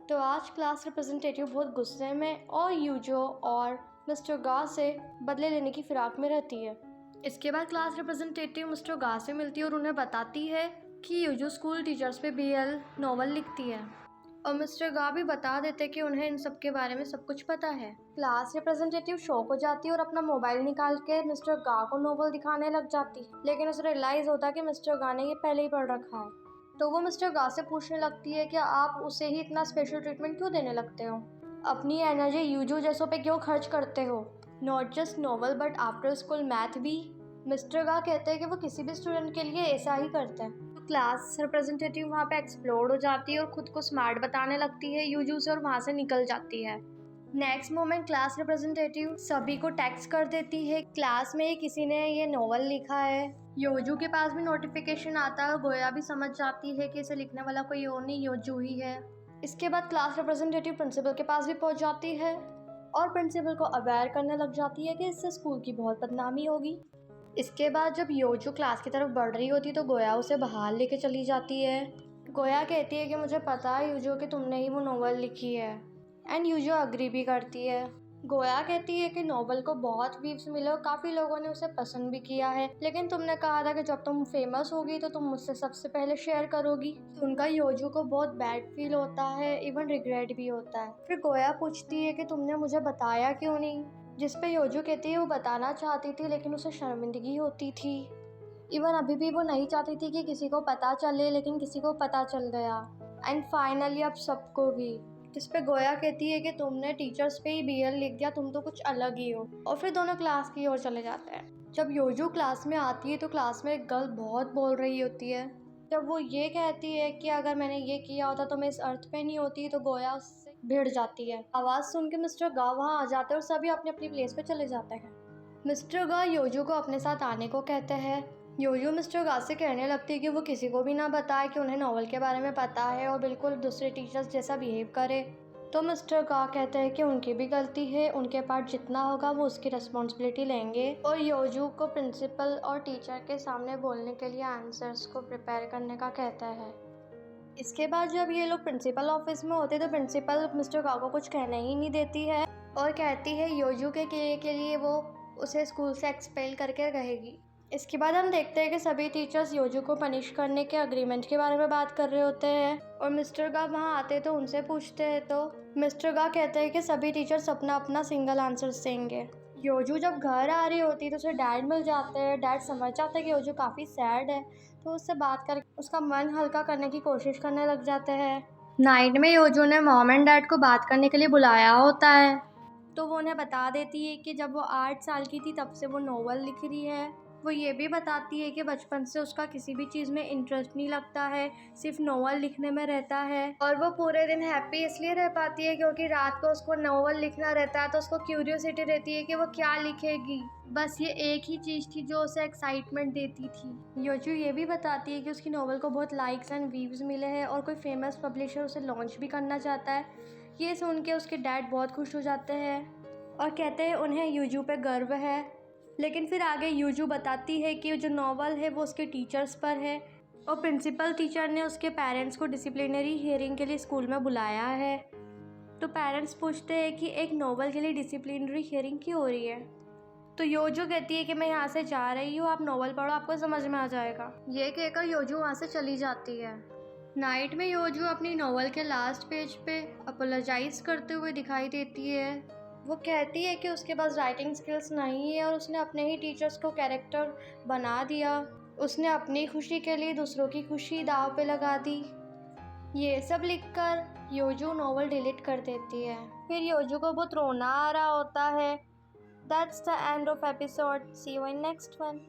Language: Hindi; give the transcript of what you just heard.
तो आज क्लास रिप्रेजेंटेटिव बहुत गुस्से में और यूजो और मिस्टर गा से बदले लेने की फिराक में रहती है। इसके बाद क्लास रिप्रेजेंटेटिव मिस्टर गा से मिलती है और उन्हें बताती है कि यूजो स्कूल टीचर्स पे BL नॉवल लिखती है और मिस्टर गा भी बता देते कि उन्हें इन सब के बारे में सब कुछ पता है। क्लास रिप्रेजेंटेटिव शॉक हो जाती है और अपना मोबाइल निकाल के मिस्टर गा को नॉवल दिखाने लग जाती, लेकिन उसे रियलाइज होता है कि मिस्टर गा ने ये पहले ही पढ़ रखा है। तो वो मिस्टर गा से पूछने लगती है कि आप उसे ही इतना स्पेशल ट्रीटमेंट क्यों देने लगते हो, अपनी एनर्जी यूजो जैसों पे क्यों खर्च करते हो, not just novel but after school math भी। मिस्टर गा कहते हैं कि वो किसी भी स्टूडेंट के लिए ऐसा ही करते हैं। तो क्लास रिप्रेजेंटेटिव वहाँ पे एक्सप्लोर हो जाती है और खुद को स्मार्ट बताने लगती है यूजू से और वहाँ से निकल जाती है। नेक्स्ट मोमेंट क्लास रिप्रेजेंटेटिव सभी को टेक्स्ट कर देती है क्लास में किसी ने ये नॉवल लिखा है। योजू के पास भी नोटिफिकेशन आता है और गोया भी समझ जाती है कि इसे लिखने वाला कोई और नहीं योजू ही है। इसके बाद क्लास रिप्रेजेंटेटिव प्रिंसिपल के पास भी पहुंच जाती है और प्रिंसिपल को अवेयर करने लग जाती है कि इससे स्कूल की बहुत बदनामी होगी। इसके बाद जब योजू क्लास की तरफ बढ़ रही होती तो गोया उसे बाहर लेके चली जाती है। गोया कहती है कि मुझे पता है यूजो कि तुमने ही वो नॉवल लिखी है, एंड यूजो अग्री भी करती है। गोया कहती है कि नॉवल को बहुत व्यूज मिले और काफ़ी लोगों ने उसे पसंद भी किया है, लेकिन तुमने कहा था कि जब तुम फेमस होगी तो तुम मुझसे सबसे पहले शेयर करोगी। तो उनका योजो को बहुत बैड फील होता है, इवन रिग्रेट भी होता है। फिर गोया पूछती है कि तुमने मुझे बताया क्यों नहीं, जिस पे योजो कहती है वो बताना चाहती थी लेकिन उसे शर्मिंदगी होती थी। इवन अभी भी वो नहीं चाहती थी कि किसी को पता चले, लेकिन किसी को पता चल गया, एंड फाइनली अब सबको भी। जिस पे गोया कहती है कि तुमने टीचर्स पे ही BL लिख दिया, तुम तो कुछ अलग ही हो। और फिर दोनों क्लास की ओर चले जाते हैं। जब योजू क्लास में आती है तो क्लास में एक गर्ल बहुत बोल रही होती है। जब वो ये कहती है कि अगर मैंने ये किया होता तो मैं इस अर्थ पे नहीं होती, तो गोया उससे भिड़ जाती है। आवाज़ सुन के मिस्टर गा वहाँ आ जाते हैं और सभी अपनी अपनी प्लेस पे चले जाते हैं। मिस्टर गा योजू को अपने साथ आने को कहते हैं। योजू मिस्टर गा से कहने लगती है कि वो किसी को भी ना बताए कि उन्हें नॉवल के बारे में पता है और बिल्कुल दूसरे टीचर्स जैसा बिहेव करे। तो मिस्टर गा कहते हैं कि उनकी भी गलती है, उनके पास जितना होगा वो उसकी रिस्पॉन्सिबिलिटी लेंगे, और योजू को प्रिंसिपल और टीचर के सामने बोलने के लिए आंसर्स को प्रिपेयर करने का कहता है। इसके बाद जब ये लोग प्रिंसिपल ऑफिस में होते तो प्रिंसिपल मिस्टर गा को कुछ कहने ही नहीं देती है और कहती है योजू के लिए वो उसे स्कूल से एक्सपेल करके रहेगी। इसके बाद हम देखते हैं कि सभी टीचर्स योजू को पनिश करने के अग्रीमेंट के बारे में बात कर रहे होते हैं और मिस्टर गा वहाँ आते तो उनसे पूछते हैं। तो मिस्टर गा कहते हैं कि सभी टीचर्स अपना अपना सिंगल आंसर देंगे। योजू जब घर आ रही होती तो उसे डैड मिल जाते हैं। डैड समझ जाते हैं कि योजू काफ़ी सैड है, तो उससे बात कर उसका मन हल्का करने की कोशिश करने लग जाते हैं। नाइट में योजू ने मॉम एंड डैड को बात करने के लिए बुलाया होता है, तो वो उन्हें बता देती है कि जब वो 8 साल की थी तब से वो नॉवल लिख रही है। वो ये भी बताती है कि बचपन से उसका किसी भी चीज़ में इंटरेस्ट नहीं लगता है, सिर्फ नॉवल लिखने में रहता है, और वो पूरे दिन हैप्पी इसलिए रह पाती है क्योंकि रात को उसको नॉवल लिखना रहता है तो उसको क्यूरियोसिटी रहती है कि वो क्या लिखेगी। बस ये एक ही चीज़ थी जो उसे एक्साइटमेंट देती थी। योजू ये भी बताती है कि उसकी नॉवल को बहुत लाइक्स एंड व्यूज़ मिले हैं और कोई फेमस पब्लिशर उसे लॉन्च भी करना चाहता है। ये सुन के उसके डैड बहुत खुश हो जाते हैं और कहते हैं उन्हें यूजू पे गर्व है। लेकिन फिर आगे यूजू बताती है कि जो नॉवल है वो उसके टीचर्स पर है और प्रिंसिपल टीचर ने उसके पेरेंट्स को डिसिप्लिनरी हियरिंग के लिए स्कूल में बुलाया है। तो पेरेंट्स पूछते हैं कि एक नॉवल के लिए डिसिप्लिनरी हियरिंग क्यों हो रही है। तो योजू कहती है कि मैं यहाँ से जा रही हूँ, आप नॉवल पढ़ो, आपको समझ में आ जाएगा। ये कहकर योजू वहाँ से चली जाती है। नाइट में योजू अपनी नॉवल के लास्ट पेज पे अपोलोजाइज करते हुए दिखाई देती है। वो कहती है कि उसके पास राइटिंग स्किल्स नहीं है और उसने अपने ही टीचर्स को कैरेक्टर बना दिया। उसने अपनी खुशी के लिए दूसरों की खुशी दांव पे लगा दी। ये सब लिखकर योजू नॉवल डिलीट कर देती है। फिर योजू को बहुत रोना आ रहा होता है। That's the end of episode. See you in next one.